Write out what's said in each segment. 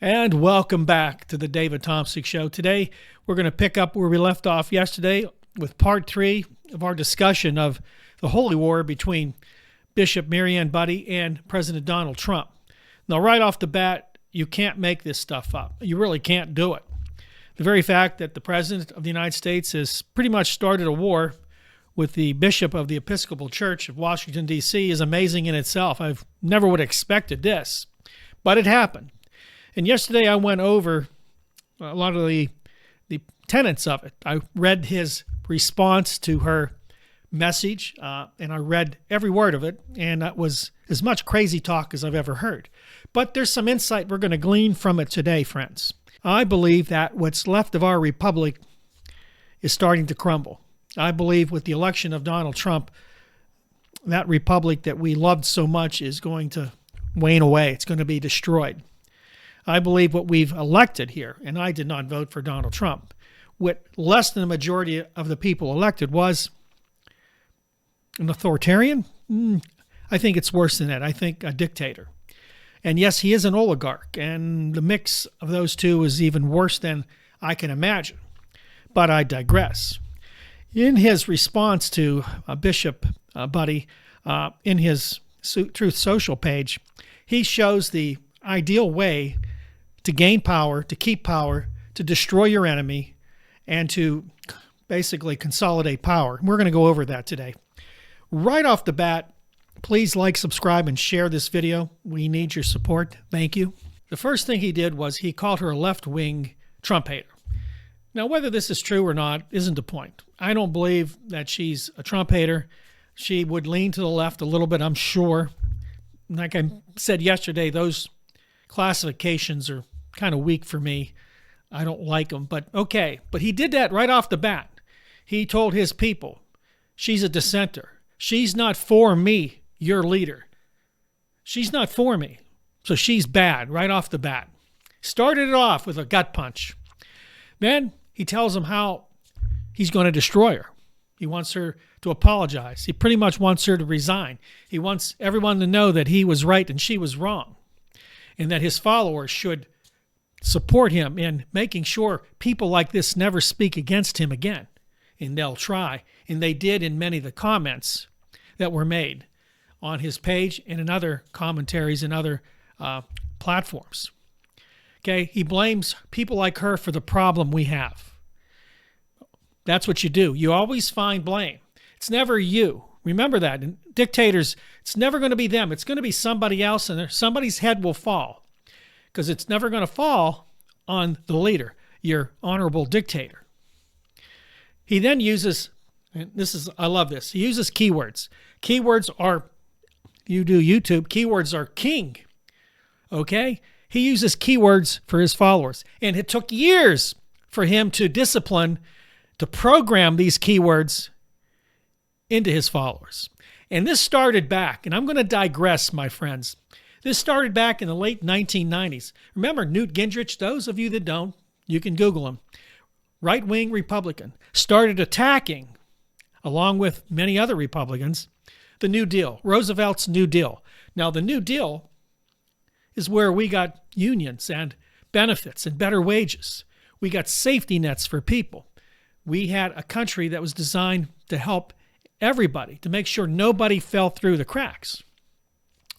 And welcome back to the David Tomsic Show. Today, we're going to pick up where we left off yesterday with part 3 of our discussion of the holy war between Bishop Marianne Budde and President Donald Trump. Now, right off the bat, you can't make this stuff up. You really can't do it. The very fact that the President of the United States has pretty much started a war with the Bishop of the Episcopal Church of Washington, D.C. is amazing in itself. I've never would have expected this, but it happened. And yesterday I went over a lot of the tenets of it. I read his response to her message, and I read every word of it, and that was as much crazy talk as I've ever heard. But there's some insight we're going to glean from it today, friends. I believe that what's left of our republic is starting to crumble. I believe with the election of Donald Trump, that republic that we loved so much is going to wane away. It's going to be destroyed. I believe what we've elected here, and I did not vote for Donald Trump, what less than the majority of the people elected was an authoritarian. I think it's worse than that. I think a dictator. And yes, he is an oligarch, and the mix of those two is even worse than I can imagine. But I digress. In his response to Bishop Budde, in his Truth Social page, he shows the ideal way to gain power, to keep power, to destroy your enemy, and to basically consolidate power. We're going to go over that today. Right off the bat, please like, subscribe, and share this video. We need your support. Thank you. The first thing he did was he called her a left-wing Trump hater. Now, whether this is true or not isn't the point. I don't believe that she's a Trump hater. She would lean to the left a little bit, I'm sure. Like I said yesterday, those classifications are kind of weak for me. I don't like them, but okay. But he did that right off the bat. He told his people, she's a dissenter. She's not for me, your leader. She's not for me. So she's bad right off the bat. Started it off with a gut punch. Then he tells them how he's going to destroy her. He wants her to apologize. He pretty much wants her to resign. He wants everyone to know that he was right and she was wrong, and that his followers should support him in making sure people like this never speak against him again. And they'll try. And they did in many of the comments that were made on his page and in other commentaries and other platforms. Okay, he blames people like her for the problem we have. That's what you do. You always find blame. It's never you. Remember that. And dictators, it's never going to be them. It's going to be somebody else, and somebody's head will fall, because it's never going to fall on the leader, your honorable dictator. He then uses, and I love this, he uses keywords. Keywords are, you do YouTube, keywords are king. Okay? He uses keywords for his followers. And it took years for him to discipline, to program these keywords into his followers. And this started back, and I'm going to digress, my friends. This started back in the late 1990s. Remember Newt Gingrich? Those of you that don't, you can Google him. Right-wing Republican. Started attacking, along with many other Republicans, the New Deal, Roosevelt's New Deal. Now, the New Deal is where we got unions and benefits and better wages. We got safety nets for people. We had a country that was designed to help everybody, to make sure nobody fell through the cracks.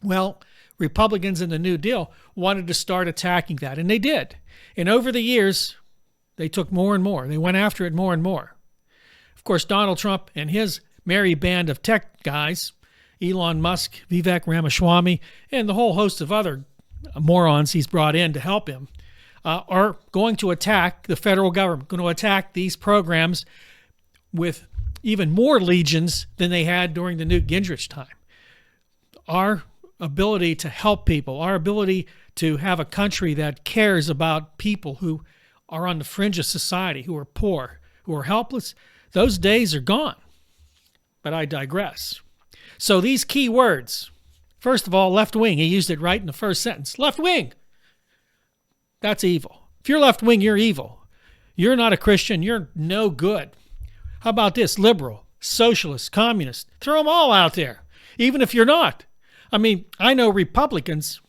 Well, Republicans in the New Deal wanted to start attacking that, and they did. And over the years, they took more and more. They went after it more and more. Of course, Donald Trump and his merry band of tech guys, Elon Musk, Vivek Ramaswamy, and the whole host of other morons he's brought in to help him, are going to attack the federal government, going to attack these programs with even more legions than they had during the Newt Gingrich time. Our ability to help people, our ability to have a country that cares about people who are on the fringe of society, who are poor, who are helpless, those days are gone. But I digress. So these key words, first of all, left wing, he used it right in the first sentence. Left wing. That's evil. If you're left wing, you're evil. You're not a Christian. You're no good. How about this? Liberal, socialist, communist. Throw them all out there, even if you're not. I mean, I know Republicans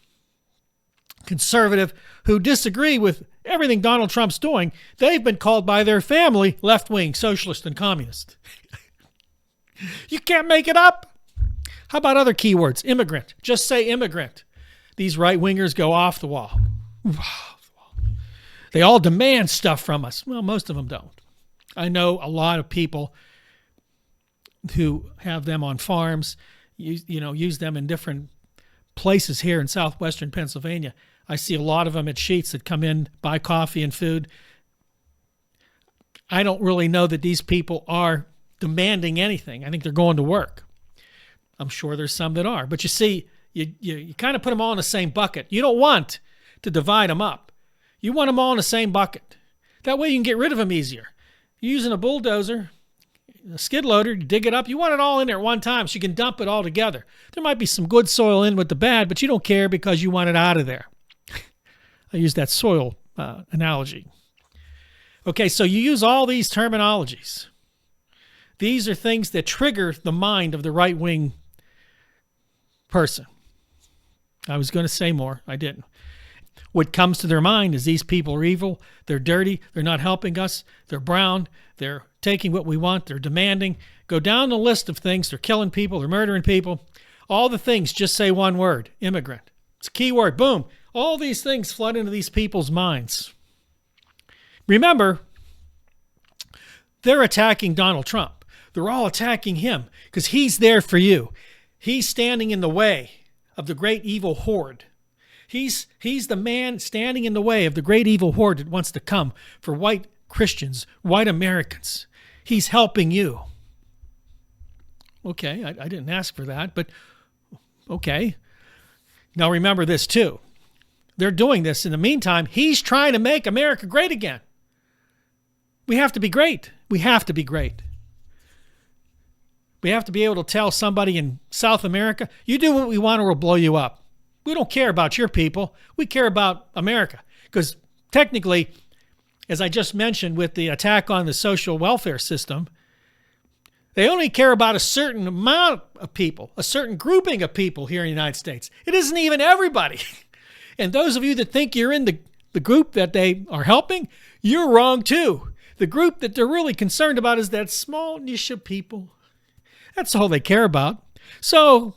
conservative who disagree with everything Donald Trump's doing, they've been called by their family left-wing, socialist, and communist. You can't make it up. How about other keywords? Immigrant. Just say immigrant. These right-wingers go off the wall. They all demand stuff from us. Well, most of them don't. I know a lot of people who have them on farms, use them in different places here in southwestern Pennsylvania. I see a lot of them at Sheetz that come in, buy coffee and food. I don't really know that these people are demanding anything. I think they're going to work. I'm sure there's some that are. But you see, you kind of put them all in the same bucket. You don't want to divide them up. You want them all in the same bucket. That way you can get rid of them easier. You're using a bulldozer, a skid loader, you dig it up. You want it all in there at one time so you can dump it all together. There might be some good soil in with the bad, but you don't care because you want it out of there. I use that soil analogy. Okay, so you use all these terminologies. These are things that trigger the mind of the right-wing person. I was going to say more. I didn't. What comes to their mind is these people are evil, they're dirty, they're not helping us, they're brown, they're taking what we want, they're demanding. Go down the list of things. They're killing people, they're murdering people. All the things, just say one word, immigrant. It's a key word, boom. All these things flood into these people's minds. Remember, they're attacking Donald Trump. They're all attacking him because he's there for you. He's standing in the way of the great evil horde. He's the man standing in the way of the great evil horde that wants to come for white Christians, white Americans. He's helping you. Okay, I didn't ask for that, but okay. Now remember this too. They're doing this. In the meantime, he's trying to make America great again. We have to be great. We have to be great. We have to be able to tell somebody in South America, you do what we want or we'll blow you up. We don't care about your people. We care about America. Because technically, as I just mentioned with the attack on the social welfare system, they only care about a certain amount of people, a certain grouping of people here in the United States. It isn't even everybody. And those of you that think you're in the group that they are helping, you're wrong too. The group that they're really concerned about is that small niche of people. That's all they care about. So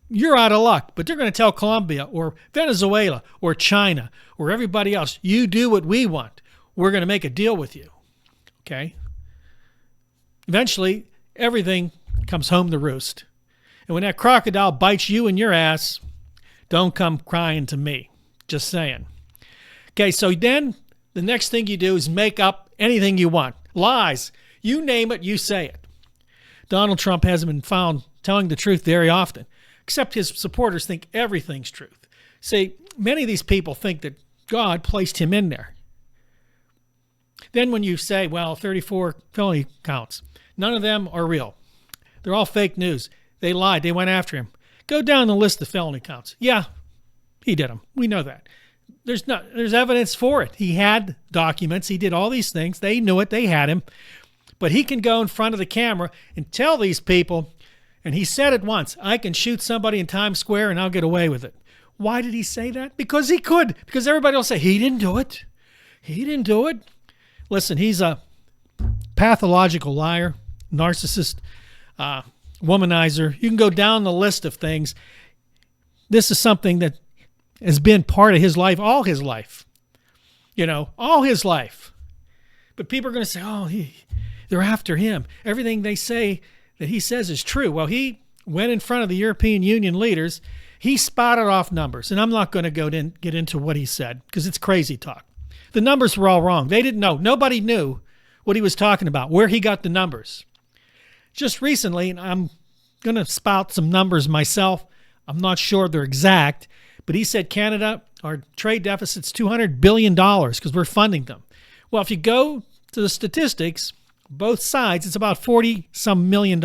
you're out of luck, but they're going to tell Colombia or Venezuela or China or everybody else, you do what we want. We're going to make a deal with you. Okay? Eventually, everything comes home to roost. And when that crocodile bites you in your ass, don't come crying to me. Just saying. Okay, so then the next thing you do is make up anything you want. Lies. You name it, you say it. Donald Trump hasn't been found telling the truth very often, except his supporters think everything's truth. See, many of these people think that God placed him in there. Then when you say, well, 34 felony counts, none of them are real. They're all fake news. They lied. They went after him. Go down the list of felony counts. Yeah, he did them. We know that. There's evidence for it. He had documents. He did all these things. They knew it. They had him. But he can go in front of the camera and tell these people, and he said it once, I can shoot somebody in Times Square and I'll get away with it. Why did he say that? Because he could. Because everybody will say, he didn't do it. He didn't do it. Listen, he's a pathological liar, narcissist, womanizer. You can go down the list of things. This is something that has been part of his life, all his life. All his life. But people are going to say, oh, they're after him. Everything they say that he says is true. Well, he went in front of the European Union leaders. He spotted off numbers. And I'm not going to get into what he said because it's crazy talk. The numbers were all wrong. They didn't know. Nobody knew what he was talking about, where he got the numbers. Just recently, and I'm going to spout some numbers myself. I'm not sure they're exact, but he said Canada, our trade deficit's $200 billion because we're funding them. Well, if you go to the statistics, both sides, it's about $40-some million.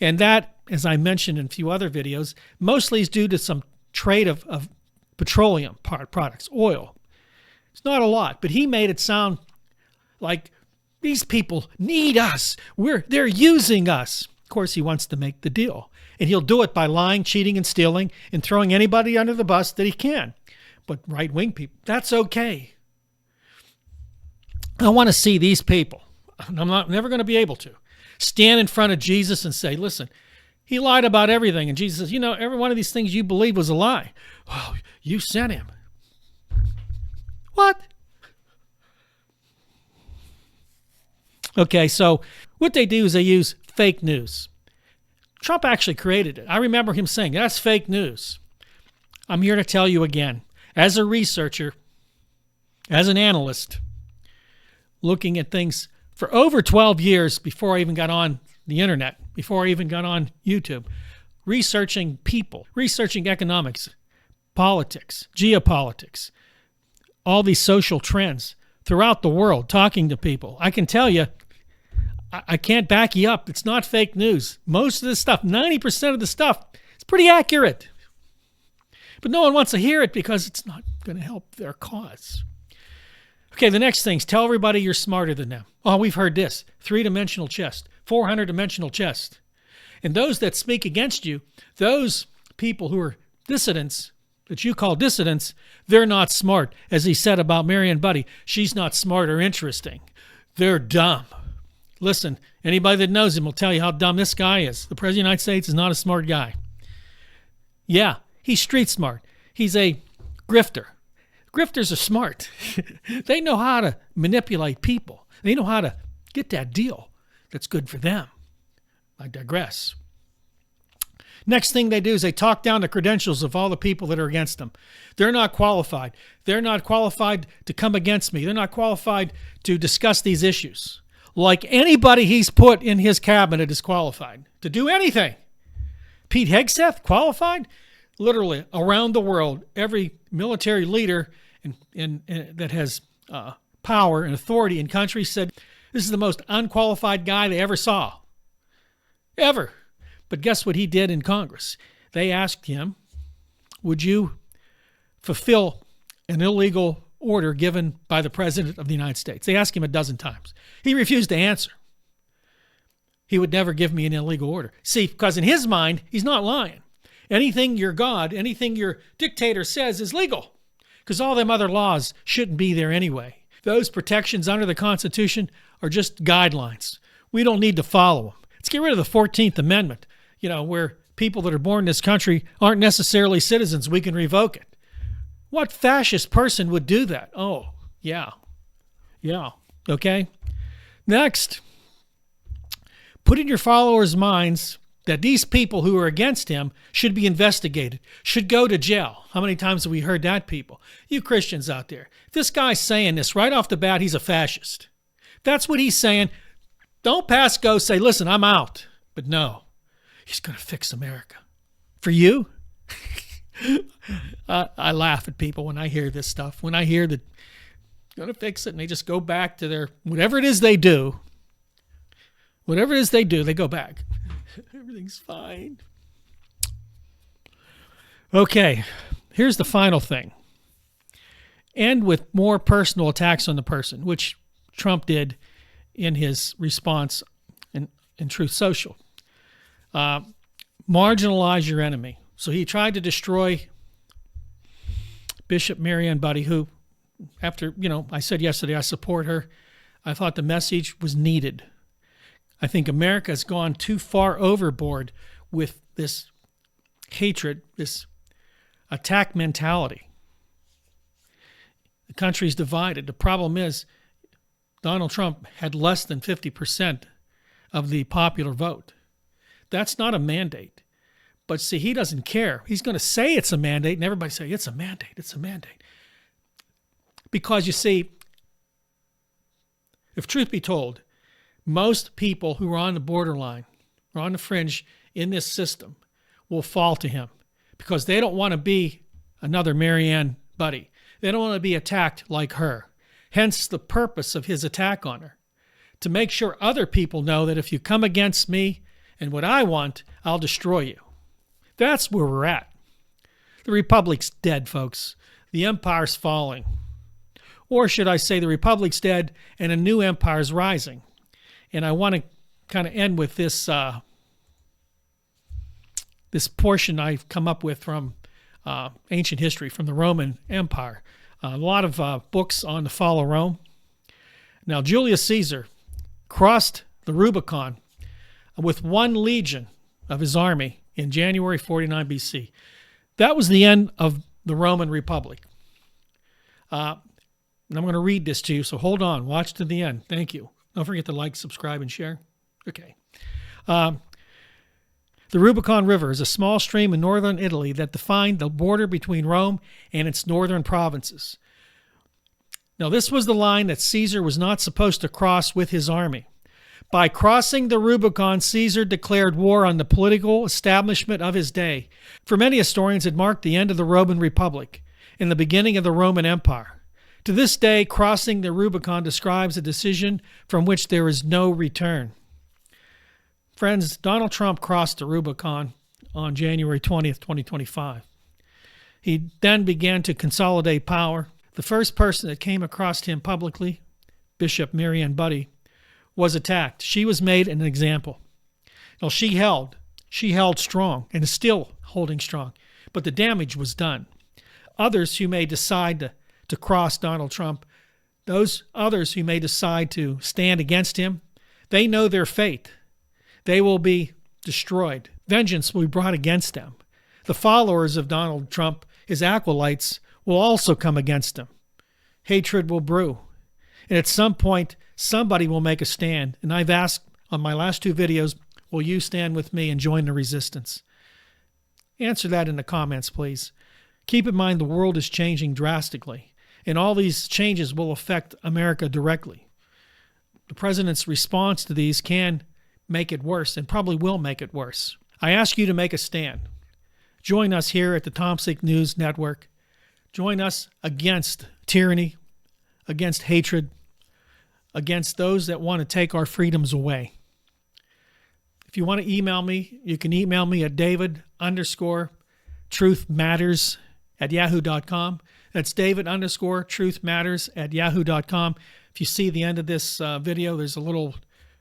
And that, as I mentioned in a few other videos, mostly is due to some trade of petroleum products, oil. It's not a lot, but he made it sound like these people need us. They're using us. Of course, he wants to make the deal. And he'll do it by lying, cheating, and stealing, and throwing anybody under the bus that he can. but right-wing people, that's okay. I want to see these people, and I'm never going to be able to, stand in front of Jesus and say, listen, he lied about everything. And Jesus says, every one of these things you believe was a lie. Oh, you sent him. What? Okay, so what they do is they use fake news. Trump actually created it. I remember him saying, that's fake news. I'm here to tell you again, as a researcher, as an analyst, looking at things for over 12 years before I even got on the internet, before I even got on YouTube, researching people, researching economics, politics, geopolitics, all these social trends throughout the world, talking to people. I can tell you, I can't back you up. It's not fake news. Most of this stuff, 90% of the stuff, is pretty accurate. But no one wants to hear it because it's not going to help their cause. Okay, the next thing is tell everybody you're smarter than them. Oh, we've heard this. 3-dimensional chess, 400-dimensional chess. And those that speak against you, those people who are dissidents, that you call dissidents, they're not smart. As he said about Marianne Buddy, she's not smart or interesting. They're dumb. Listen, anybody that knows him will tell you how dumb this guy is. The President of the United States is not a smart guy. Yeah, he's street smart. He's a grifter. Grifters are smart. They know how to manipulate people. They know how to get that deal that's good for them. I digress. Next thing they do is they talk down the credentials of all the people that are against them. They're not qualified. They're not qualified to come against me. They're not qualified to discuss these issues. Like anybody he's put in his cabinet is qualified to do anything. Pete Hegseth, qualified? Literally around the world, every military leader that has power and authority in countries said, this is the most unqualified guy they ever saw. Ever. But guess what he did in Congress? They asked him, would you fulfill an illegal order given by the President of the United States? They asked him a dozen times. He refused to answer. He would never give me an illegal order. See, because in his mind, he's not lying. Anything your God, anything your dictator says is legal, because all them other laws shouldn't be there anyway. Those protections under the Constitution are just guidelines. We don't need to follow them. Let's get rid of the 14th Amendment, where people that are born in this country aren't necessarily citizens. We can revoke it. What fascist person would do that? Oh, yeah. Yeah. Okay. Next, put in your followers' minds that these people who are against him should be investigated, should go to jail. How many times have we heard that, people? You Christians out there. This guy's saying this right off the bat, he's a fascist. That's what he's saying. Don't pass go, say, listen, I'm out. But no, he's going to fix America. For you? I laugh at people when I hear this stuff. When I hear that going to fix it and they just go back to their, whatever it is they do, they go back. Everything's fine. Okay, here's the final thing. End with more personal attacks on the person, which Trump did in his response in Truth Social. Marginalize your enemy. So he tried to destroy Bishop Marianne Buddy, who, after, I said yesterday I support her. I thought the message was needed. I think America has gone too far overboard with this hatred, this attack mentality. The country's divided. The problem is Donald Trump had less than 50% of the popular vote. That's not a mandate. But see, he doesn't care. He's going to say it's a mandate, and everybody say, it's a mandate, it's a mandate. Because you see, if truth be told, most people who are on the borderline, or on the fringe in this system, will fall to him because they don't want to be another Marianne Buddy. They don't want to be attacked like her. Hence the purpose of his attack on her, to make sure other people know that if you come against me and what I want, I'll destroy you. That's where we're at. The Republic's dead, folks. The empire's falling. Or should I say the Republic's dead and a new empire's rising. And I want to kind of end with this this portion I've come up with from ancient history from the Roman Empire. A lot of books on the fall of Rome. Now, Julius Caesar crossed the Rubicon with 1 legion of his army in January 49 BC. That was the end of the Roman Republic. And I'm going to read this to you, so hold on. Watch to the end. Thank you. Don't forget to like, subscribe, and share. Okay. The Rubicon River is a small stream in northern Italy that defined the border between Rome and its northern provinces. Now, this was the line that Caesar was not supposed to cross with his army. By crossing the Rubicon, Caesar declared war on the political establishment of his day. For many historians, it marked the end of the Roman Republic and the beginning of the Roman Empire. To this day, crossing the Rubicon describes a decision from which there is no return. Friends, Donald Trump crossed the Rubicon on January 20th, 2025. He then began to consolidate power. The first person that came across him publicly, Bishop Marianne Budde, was attacked. She was made an example. Now, she held strong and is still holding strong, but the damage was done. Others who may decide to cross Donald Trump, those others who may decide to stand against him, they know their fate. They will be destroyed. Vengeance will be brought against them. The followers of Donald Trump, his acolytes, will also come against him. Hatred will brew. And at some point, somebody will make a stand. And I've asked on my last 2 videos, will you stand with me and join the resistance? Answer that in the comments, please. Keep in mind the world is changing drastically, and all these changes will affect America directly. The president's response to these can make it worse and probably will make it worse. I ask you to make a stand. Join us here at the Tomsic News Network. Join us against tyranny, against hatred, against those that want to take our freedoms away. If you want to email me, you can email me at David_truthmatters@yahoo.com. That's David_truthmatters@yahoo.com. If you see the end of this video, there's a little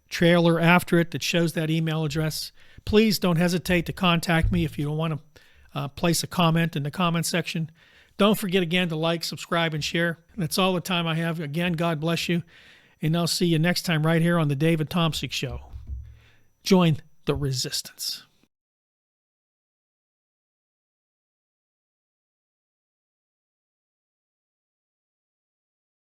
trailer after it that shows that email address. Please don't hesitate to contact me if you don't want to place a comment in the comment section. Don't forget again to like, subscribe, and share. That's all the time I have. Again, God bless you. And I'll see you next time right here on the David Tomsic Show. Join the resistance.